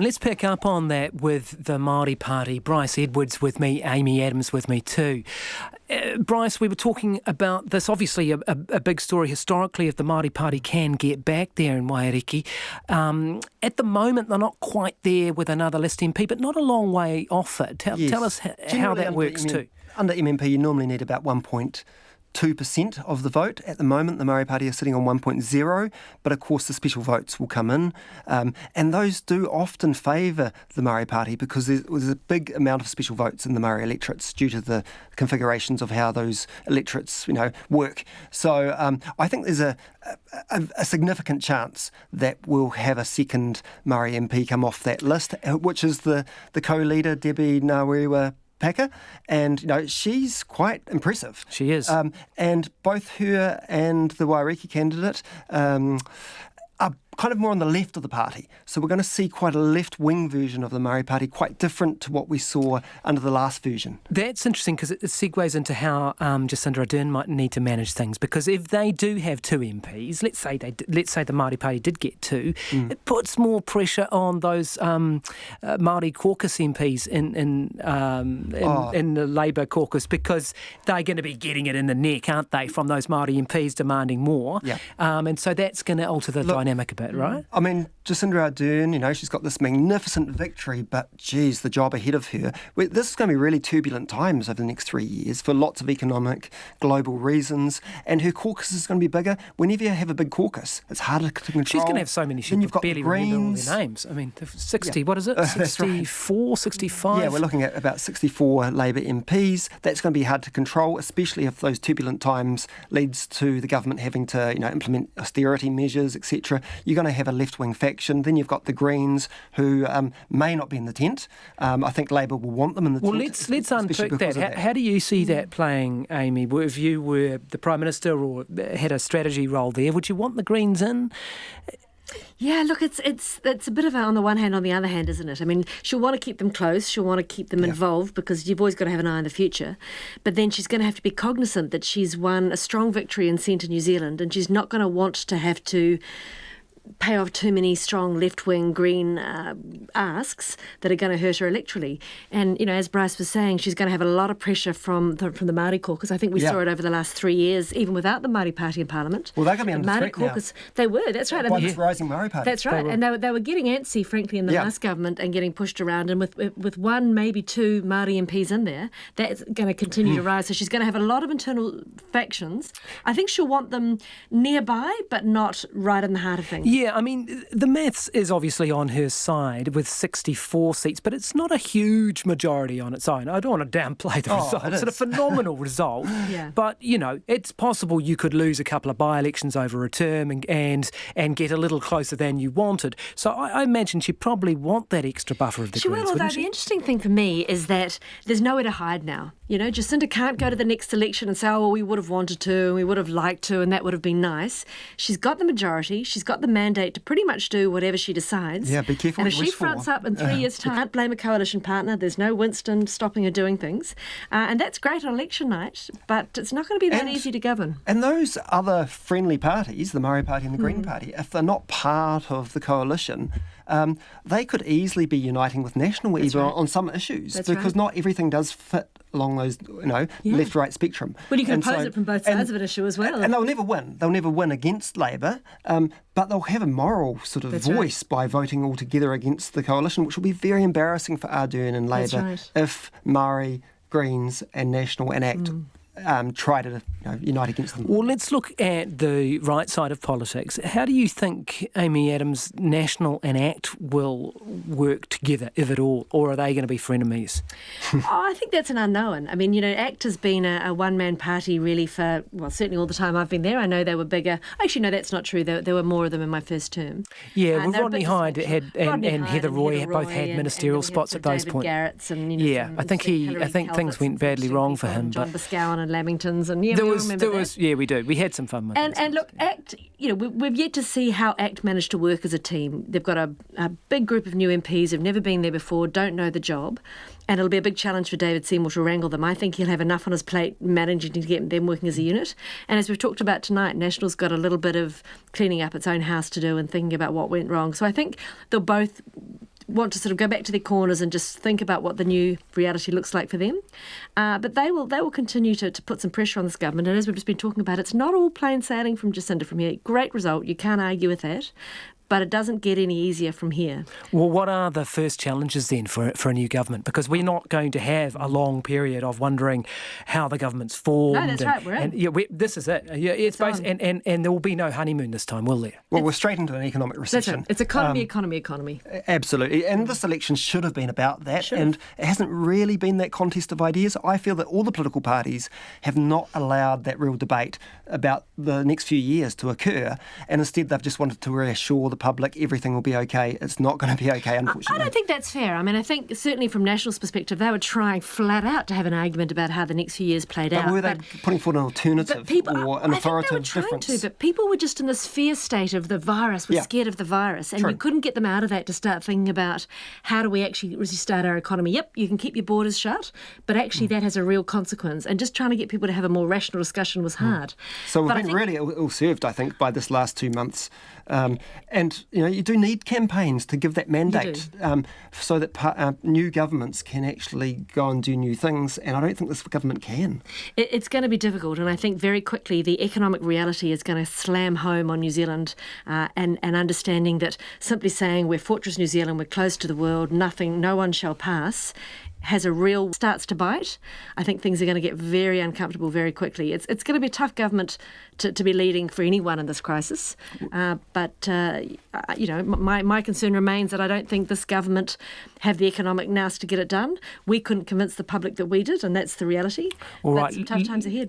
Let's pick up on that with the Māori Party. Bryce Edwards with me, Amy Adams with me too. Bryce, we were talking about this, obviously a big story historically if the Māori Party can get back there in Waiariki. At the moment, they're not quite there with another list MP, but not a long way off it. Tell us how that works too. Under MMP, you normally need about 1.2% of the vote. At the moment, the Māori Party are sitting on 1.0, but of course the special votes will come in. And those do often favour the Māori Party because there's a big amount of special votes in the Māori electorates due to the configurations of how those electorates, work. So I think there's a significant chance that we'll have a second Māori MP come off that list, which is the co-leader, Debbie Ngarewa Packer, and she's quite impressive. She is. And both her and the Waiariki candidate are kind of more on the left of the party. So we're going to see quite a left-wing version of the Māori Party, quite different to what we saw under the last version. That's interesting because it segues into how Jacinda Ardern might need to manage things, because if they do have two MPs, let's say the Māori Party did get two, it puts more pressure on those Māori caucus MPs in the Labour caucus, because they're going to be getting it in the neck, aren't they, from those Māori MPs demanding more. Yeah. And so that's going to alter the dynamic a bit, right? I mean, Jacinda Ardern, she's got this magnificent victory, but geez, the job ahead of her. This is going to be really turbulent times over the next 3 years for lots of economic, global reasons, and her caucus is going to be bigger. Whenever you have a big caucus, it's harder to control. She's going to have so many, she then you've got barely remember all their names. I mean, 60, what is it, 64, 65? Yeah, we're looking at about 64 Labour MPs. That's going to be hard to control, especially if those turbulent times leads to the government having to, implement austerity measures, etc. You're going to have a left-wing faction. Then you've got the Greens, who may not be in the tent. I think Labour will want them in the tent. Well, let's unpick that. How do you see that playing, Amy? If you were the Prime Minister or had a strategy role there, would you want the Greens in? Yeah, look, it's a bit of on the one hand, on the other hand, isn't it? I mean, she'll want to keep them close, she'll want to keep them involved, because you've always got to have an eye on the future. But then she's going to have to be cognizant that she's won a strong victory in centre New Zealand, and she's not going to want to have to pay off too many strong left-wing Green asks that are going to hurt her electorally. And, as Bryce was saying, she's going to have a lot of pressure from the Māori caucus. I think we saw it over the last 3 years, even without the Māori Party in Parliament. Well, they're going to be under threat caucus, now. They were, that's right. By this rising Māori Party. That's right. And they were getting antsy, frankly, in the last government and getting pushed around. And with one, maybe two Māori MPs in there, that's going to continue to rise. So she's going to have a lot of internal factions. I think she'll want them nearby, but not right in the heart of things. Yeah, I mean, the maths is obviously on her side with 64 seats, but it's not a huge majority on its own. I don't want to downplay the result. It's a phenomenal result. Yeah. But, it's possible you could lose a couple of by-elections over a term and get a little closer than you wanted. So I imagine she'd probably want that extra buffer of the Greens, although wouldn't she? The interesting thing for me is that there's nowhere to hide now. Jacinda can't go to the next election and say, oh, well, we would have wanted to, and we would have liked to, and that would have been nice. She's got the majority. She's got the mandate to pretty much do whatever she decides. Yeah, be careful. And if she fronts up in 3 years' time, can't blame a coalition partner. There's no Winston stopping her doing things. And that's great on election night, but it's not going to be that easy to govern. And those other friendly parties, the Māori Party and the Green Party, if they're not part of the coalition, they could easily be uniting with National on some issues, because not everything does fit along those, left-right spectrum. Well, you can oppose it from both sides of an issue as well. And they'll never win. They'll never win against Labour, but they'll have a moral sort of voice by voting all together against the coalition, which will be very embarrassing for Ardern and Labour if Māori, Greens and National and ACT try to unite against them. Well, let's look at the right side of politics. How do you think, Amy Adams, National and ACT will work together, if at all, or are they going to be frenemies? I think that's an unknown. I mean, ACT has been a one-man party really for, certainly all the time I've been there. I know they were bigger. Actually, no, that's not true. There were more of them in my first term. Yeah, well, Rodney Hyde and Heather Roy both had ministerial spots at those points. I think things went badly wrong for him. John Boscawen and Lamingtons, and we do. We had some fun with it. And look, ACT, we've yet to see how ACT managed to work as a team. They've got a big group of new MPs who've never been there before, don't know the job, and it'll be a big challenge for David Seymour to wrangle them. I think he'll have enough on his plate managing to get them working as a unit. And as we've talked about tonight, National's got a little bit of cleaning up its own house to do and thinking about what went wrong. So I think they'll both want to sort of go back to their corners and just think about what the new reality looks like for them. But they will continue to put some pressure on this government. And as we've just been talking about, it's not all plain sailing from Jacinda from here. Great result. You can't argue with that. But it doesn't get any easier from here. Well, what are the first challenges then for a new government? Because we're not going to have a long period of wondering how the government's formed. No, that's right, we're in. This is it. Yeah, it's and there will be no honeymoon this time, will there? Well, we're straight into an economic recession. That's right. It's economy. Absolutely. And this election should have been about that. Should and it hasn't really been that contest of ideas. I feel that all the political parties have not allowed that real debate about the next few years to occur. And instead, they've just wanted to reassure the public everything will be okay. It's not going to be okay, unfortunately. I don't think that's fair. I mean, I think certainly from National's perspective, they were trying flat out to have an argument about how the next few years played out. But were they putting forward an alternative or an authoritative difference? But people were just in this fear state of the virus, were scared of the virus, and you couldn't get them out of that to start thinking about how do we actually restart our economy. Yep, you can keep your borders shut, but actually that has a real consequence, and just trying to get people to have a more rational discussion was hard. So we've been really ill-served, I think, by this last 2 months. And, you do need campaigns to give that mandate so that new governments can actually go and do new things, and I don't think this government can. It's going to be difficult, and I think very quickly the economic reality is going to slam home on New Zealand and understanding that simply saying we're Fortress New Zealand, we're closed to the world, no one shall pass, starts to bite. I think things are going to get very uncomfortable very quickly. It's going to be a tough government to be leading for anyone in this crisis. But my concern remains that I don't think this government have the economic nous to get it done. We couldn't convince the public that we did, and that's the reality. All right. Some tough times ahead.